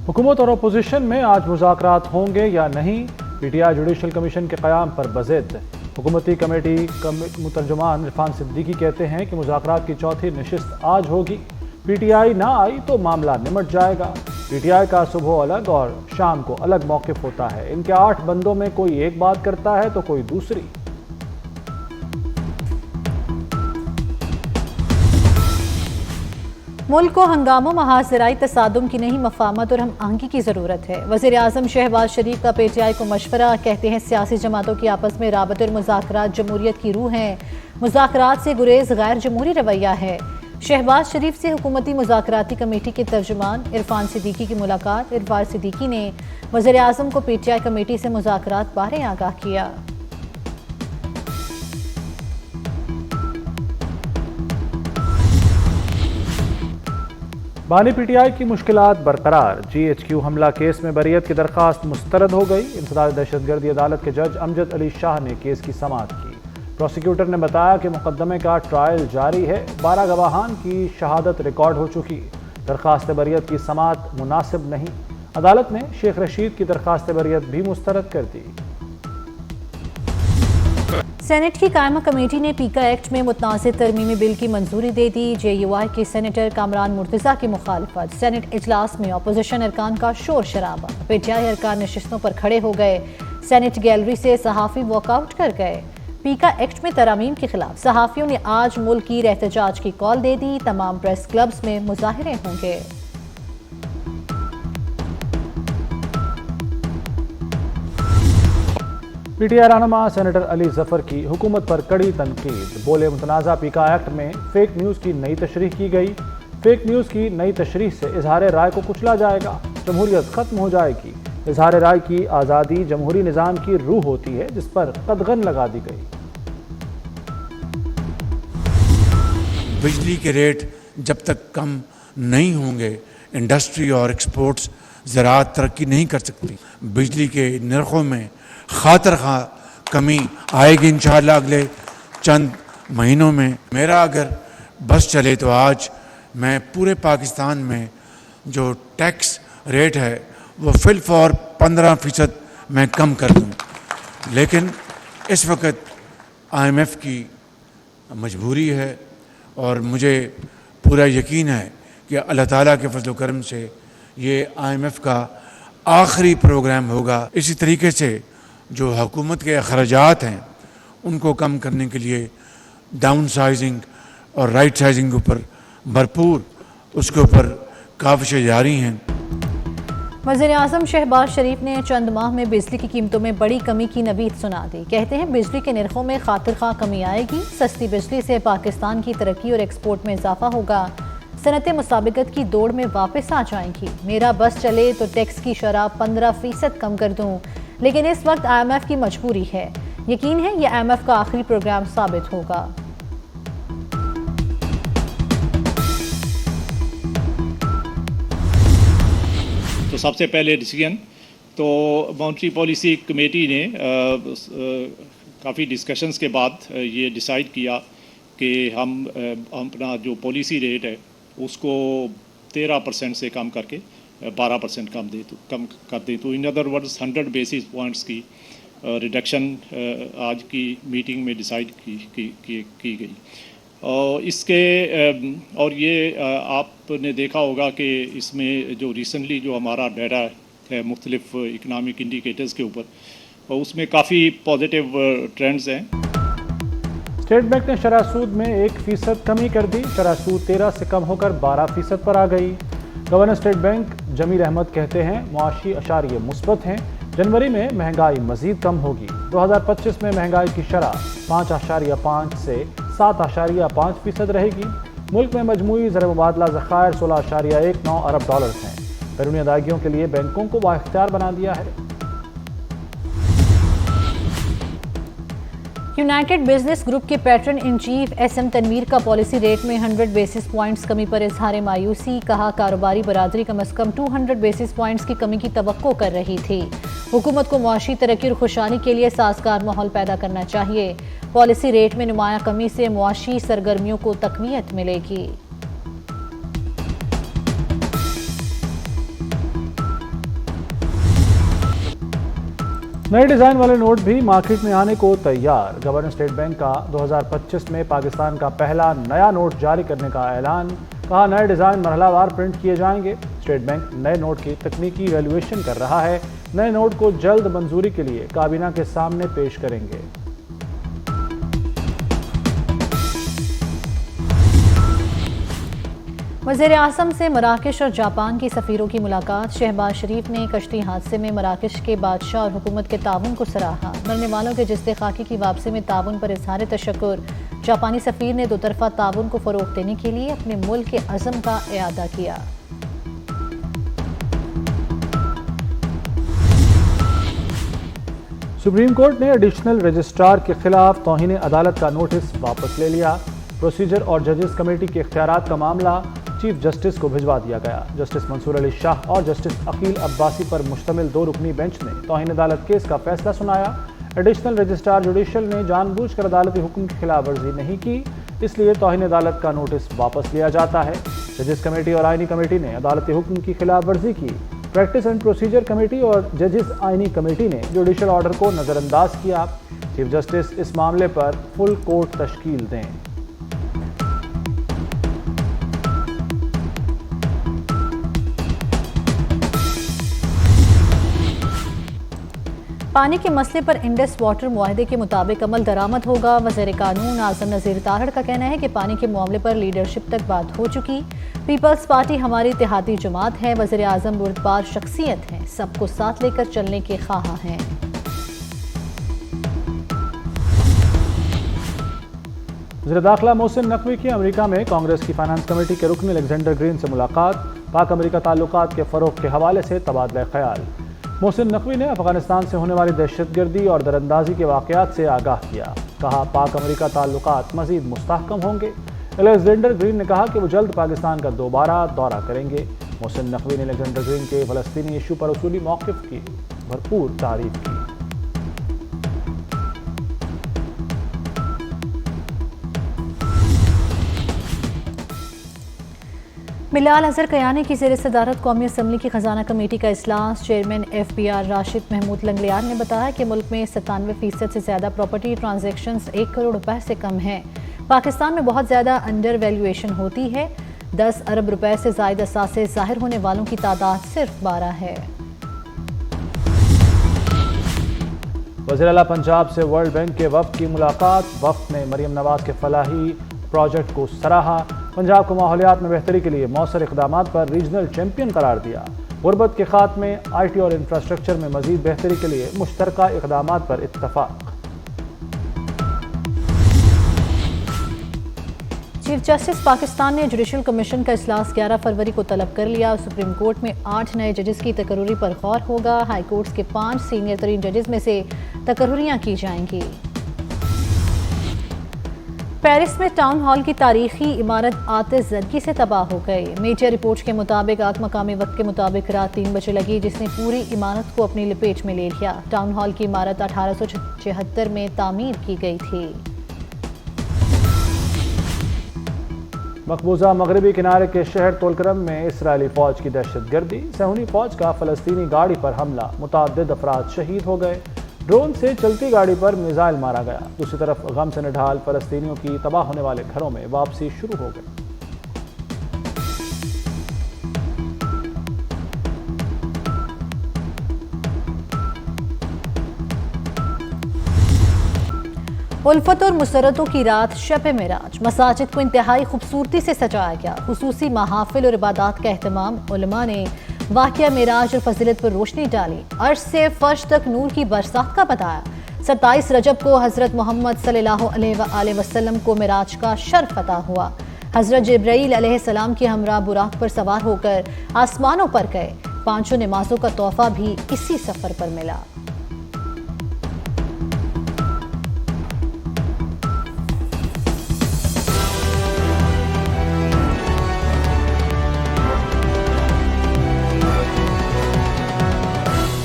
हुकूमत और अपोजिशन में आज मुज़ाकरात होंगे या नहीं। पीटीआई जुडिशल कमीशन के क़याम पर बज़िद। हुकूमती कमेटी मुतरजमान इरफान सिद्दीकी कहते हैं कि मुज़ाकरात की चौथी नशिस्त आज होगी। पीटीआई ना आई तो मामला निमट जाएगा। पीटीआई का सुबह अलग और शाम को अलग मौक़िफ़ होता है। इनके 8 बंदों में कोई एक बात करता है तो कोई दूसरी। मुल्क को हंगामों महाजराई तसादुम की नहीं, मफाहमत और हम आहंगी की ज़रूरत है। वज़ीर आज़म शहबाज शरीफ का पीटीआई को मशवरा। कहते हैं सियासी जमातों की आपस में राबत और मुज़ाकरात जमहूरियत की रूह हैं। मुज़ाकरात से गुरेज गैर जमहूरी रवैया है। शहबाज शरीफ से हुकूमती मुज़ाकराती कमेटी के तर्जुमान इरफान सिद्दीकी की मुलाकात। इरफान सिद्दीकी ने वज़ीर आज़म को पीटीआई कमेटी से मुज़ाकरात बारे आगाह किया। बानी पीटीआई की मुश्किलात बरकरार। GHQ हमला केस में बरीयत की दरख्वास्त मुस्तरद हो गई। इंसदाद दहशतगर्दी अदालत के जज अमजद अली शाह ने केस की समाअत की। प्रोसिक्यूटर ने बताया कि मुकदमे का ट्रायल जारी है। 12 गवाहान की शहादत रिकॉर्ड हो चुकी। दरख्वास्त बरीयत की समाअत मुनासिब नहीं। अदालत ने शेख रशीद की दरख्वास्त बरीयत भी मुस्तरद कर दी। सेनेट की कायमा कमेटी ने पीका एक्ट में मुतनाज़िर तरमीमी बिल की मंजूरी दे दी। JUI के सेनेटर कामरान मुर्तज़ा की मुखालफत। सेनेट इजलास में अपोजिशन अरकान का शोर शराबा। पीटीआई अरकान नशिस्तों पर खड़े हो गए। सेनेट गैलरी से सहाफ़ी वॉकआउट कर गए। पीका एक्ट में तरामीम के खिलाफ सहाफ़ियों ने आज मुल्क की एहतजाज की कॉल दे दी। तमाम प्रेस क्लब्स में मुजाहिरे होंगे। पीटीआई रहनुमा सेनेटर अली जफर की हुकूमत पर कड़ी तनकीद। बोले मुतनाज़ा पीका एक्ट में फेक न्यूज़ की नई तशरीह की गई। फेक न्यूज़ की नई तशरीह से इजहार राय को कुचला जाएगा। जमहूरियत खत्म हो जाएगी। इजहार राय की आज़ादी जमहूरी निज़ाम की रूह होती है जिस पर कदगन लगा दी गई। बिजली के रेट जब तक कम नहीं होंगे इंडस्ट्री और एक्सपोर्ट्स ज़राअत तरक्की नहीं कर सकती। बिजली के नरखों में खातर खा कमी आएगी इंशाअल्लाह अगले चंद महीनों में। मेरा अगर बस चले तो आज मैं पूरे पाकिस्तान में जो टैक्स रेट है वो फिल फॉर 15% मैं कम कर दूं। लेकिन इस वक्त IMF की मजबूरी है और मुझे पूरा यकीन है कि अल्लाह ताला के फजल करम से ये IMF का आखिरी प्रोग्राम होगा। इसी तरीके से जो हुकूमत के अखराजात हैं उनको कम करने के लिए डाउन साइजिंग और राइट साइजिंग के ऊपर भरपूर उसके ऊपर काविशें जारी हैं। वज़ीर आज़म शहबाज शरीफ ने चंद माह में बिजली की कीमतों में बड़ी कमी की नवीद सुना दी। कहते हैं बिजली के नरखों में खातिर खा कमी आएगी। सस्ती बिजली से पाकिस्तान की तरक्की और एक्सपोर्ट में इजाफा होगा। सनतें मुसाबिकत की दौड़ में वापस आ जाएंगी। मेरा बस चले तो टैक्स की शरह 15% कम कर दूं, लेकिन इस वक्त IMF की मजबूरी है। यकीन है ये IMF का आखिरी प्रोग्राम साबित होगा। तो सबसे पहले डिसीजन तो मॉनेटरी पॉलिसी कमेटी ने काफ़ी डिस्कशंस के बाद ये डिसाइड किया कि हम अपना जो पॉलिसी रेट है उसको 13% से कम करके 12% कम कर दें। तो in other words 100 basis points की रिडक्शन आज की मीटिंग में डिसाइड की गई। इसके और ये आपने देखा होगा कि इसमें जो रिसेंटली जो हमारा डाटा है मुख्तलिफ इकनॉमिक इंडिकेटर्स के ऊपर उसमें काफ़ी पॉजिटिव ट्रेंड्स हैं। स्टेट बैंक ने शरह सूद में 1% कमी कर दी। शरह सूद 13 से कम होकर 12% पर आ गई। Governor state bank Jamil Ahmed कहते हैं मुआशी अशारिये मुस्बत हैं। जनवरी में महंगाई मजीद कम होगी। 2025 में महंगाई की शरह 5.5 से 7.5% रहेगी। मुल्क में मजमूई ज़र मुबादला ज़खायर 16.19 अरब डॉलर्स हैं। बैरूनी अदायगियों के लिए बैंकों को बाइख्तियार बना दिया है। यूनाइटेड बिजनेस ग्रुप के patron in chief SM Tanveer का पॉलिसी रेट में 100 बेसिस पॉइंट्स कमी पर इजहार मायूसी। कहा कारोबारी बरादरी कम अज़ कम 200 बेसिस पॉइंट्स की कमी की तवक्को कर रही थी। हुकूमत को मुआशी तरक्की और खुशहाली के लिए साजगार माहौल पैदा करना चाहिए। पॉलिसी रेट में नुमाया कमी से मुआशी सरगर्मियों को तकवीत मिलेगी। नए डिजाइन वाले नोट भी मार्केट में आने को तैयार। गवर्नर स्टेट बैंक का 2025 में पाकिस्तान का पहला नया नोट जारी करने का ऐलान। कहा नए डिजाइन मरहलावार प्रिंट किए जाएंगे। स्टेट बैंक नए नोट की तकनीकी वैल्यूएशन कर रहा है। नए नोट को जल्द मंजूरी के लिए काबीना के सामने पेश करेंगे। वज़ीर-ए-आज़म से मराकश और जापान की सफ़ीरों की मुलाकात। शहबाज शरीफ ने कश्ती हादसे में मराकश के बादशाह और हुकूमत के ताउन को सराहा। मरने वालों के जिस्ते खाकी की वापसी में ताउन पर इज़हार तशक्कुर। जापानी सफ़ीर ने दो तरफ़ा ताउन को फ़रोग़ देने के लिए अपने मुल्क के अज़म का इआदा किया। सुप्रीम कोर्ट ने एडिशनल रजिस्ट्रार के खिलाफ तौहीन अदालत का नोटिस वापस ले लिया। प्रोसीजर और जजेस कमेटी के इख्तियारात का मामला चीफ जस्टिस को भिजवा दिया गया। जस्टिस मंसूर अली शाह और जस्टिस अकील अब्बासी पर मुश्तमिल 2 रुकनी बेंच ने तौहीन अदालत केस का फैसला सुनाया। एडिशनल रजिस्ट्रार जुडिशल ने जानबूझकर अदालती हुक्म की खिलाफ वर्जी नहीं की, इसलिए तौहीन अदालत का नोटिस वापस लिया जाता है। जजेस कमेटी और आईनी कमेटी ने अदालती हुक्म की खिलाफ वर्जी की। प्रैक्टिस एंड प्रोसीजर कमेटी और जजेस आईनी कमेटी ने जुडिशल ऑर्डर को नज़रअंदाज किया। चीफ जस्टिस इस मामले पर फुल कोर्ट तश्कील दें। पानी के मसले पर इंडस वाटर मुआहदे के मुताबिक अमल दरामद होगा। वज़ीर कानून आज़म नज़ीर तारड़ का कहना है कि पानी के मामले पर लीडरशिप तक बात हो चुकी। पीपल्स पार्टी हमारी इत्तेहादी जमात है। वज़ीर आज़म बुर्दबार शख्सियत हैं, सबको साथ लेकर चलने के ख्वाह हैं। वज़ीर दाखिला मोहसिन नकवी की अमेरिका में कांग्रेस की फाइनेंस कमेटी के रुकन अलेक्जेंडर ग्रीन से मुलाकात। पाक अमेरिका ताल्लुकात के फ़रोग़ के हवाले से तबादला ख्याल। मोहसिन नकवी ने अफगानिस्तान से होने वाली दहशतगर्दी और दरअंदाजी के वाक़यात से आगाह किया। कहा पाक अमेरिका ताल्लुकात मज़ीद मुस्तहकम होंगे। अलेक्जेंडर ग्रीन ने कहा कि वो जल्द पाकिस्तान का दोबारा दौरा करेंगे। मोहसिन नकवी ने अलेक्जेंडर ग्रीन के फ़लस्तीनी इशू पर उसूली मौक़िफ़ की भरपूर तारीफ़ की। बिलाल अजहर कयानी की ज़ेर सदारत कौमी असम्बली की खजाना कमेटी का इजलास। चेयरमैन FBR राशिद महमूद लंगलियार ने बताया कि मुल्क में 97% से ज़्यादा प्रॉपर्टी ट्रांजैक्शंस 1 करोड़ रुपए से कम हैं। पाकिस्तान में बहुत ज़्यादा अंडर वैल्यूएशन होती है। 10 अरब रुपए से ज़ायद असासे ज़ाहिर होने वालों की तादाद सिर्फ 12 है। वज़ीर आला पंजाब से वर्ल्ड बैंक के वफ़द की मुलाकात। वफ़द ने मरीम नवाज के फलाही प्रोजेक्ट को सराहा। पंजाब को माहौलियात में बेहतरी के लिए मौसर इक़दामात पर रीजनल चैंपियन करार दिया। गुरबत के खात्मे, IT और इंफ्रास्ट्रक्चर में मज़ीद बेहतरी के लिए मुश्तरका इक़दामात पर इत्तफ़ाक़। चीफ जस्टिस पाकिस्तान ने जुडिशल कमीशन का इजलास 11 फरवरी को तलब कर लिया। सुप्रीम कोर्ट में 8 नए जजेस की तकर्री पर गौर होगा। हाई कोर्ट्स के 5 सीनियर तरीन जजेस में से तकर्रियाँ की जाएंगी। पेरिस में टाउन हॉल की तारीखी इमारत आतिश ज़रगी से तबाह हो गई। मीडिया रिपोर्ट्स के मुताबिक आग मकामी वक्त के मुताबिक रात 3 बजे लगी, जिसने पूरी इमारत को अपनी लपेट में ले लिया। टाउन हॉल की इमारत 1876 में तामीर की गई थी। मकबूजा मगरबी किनारे के शहर तोलकरम में इसराइली फौज की दहशतगर्दी। सहूनी फौज का फ़लस्तीनी गाड़ी पर हमला, मुतअद्दिद अफराद शहीद हो गए। ड्रोन से चलती गाड़ी पर मिसाइल मारा गया। दूसरी तरफ गम से निढाल फ़लस्तीनियों की तबाह होने वाले घरों में वापसी शुरू हो गई। उल्फत और मुसरतों की रात शब मेराज। मसाजिद को इंतहाई खूबसूरती से सजाया गया। खुसूसी महाफिल और इबादत का एहतमाम। उलमा ने वाक़या मेराज और फजीलत पर रोशनी डाली। अर्श से फर्श तक नूर की बरसात का बताया। 27 रजब को हज़रत मोहम्मद सल्लल्लाहु अलैहि वसल्लम को मेराज का शर्फ अता हुआ। हज़रत जिब्राईल अलैहिस्सलाम के हमरा बुराक पर सवार होकर आसमानों पर गए। 5 नमाजों का तोहफा भी इसी सफ़र पर मिला।